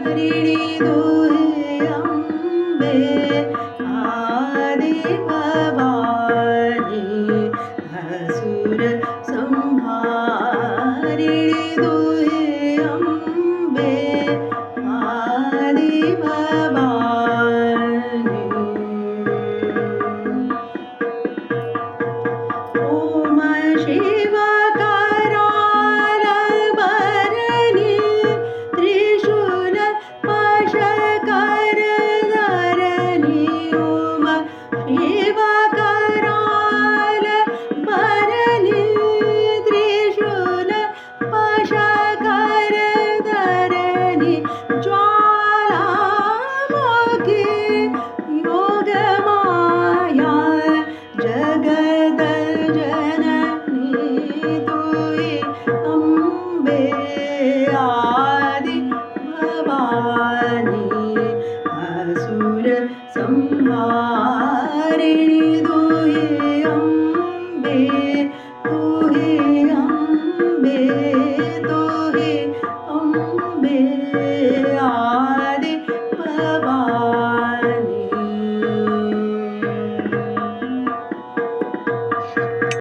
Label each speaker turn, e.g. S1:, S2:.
S1: दुहे अम्बे आदि भवानी असुर संहारिणी दुहे अम्बे आदि भवानी ओम शिव कराल भरणी त्रिशूल पाश कर धरणी ओम शिव कराल भरणी त्रिशूल पाश कर धरणी ज्वालामुखी योगमाया जगद जननी तुई अम्बे आदि भवानी असुर संहारिणी तुई अम्बे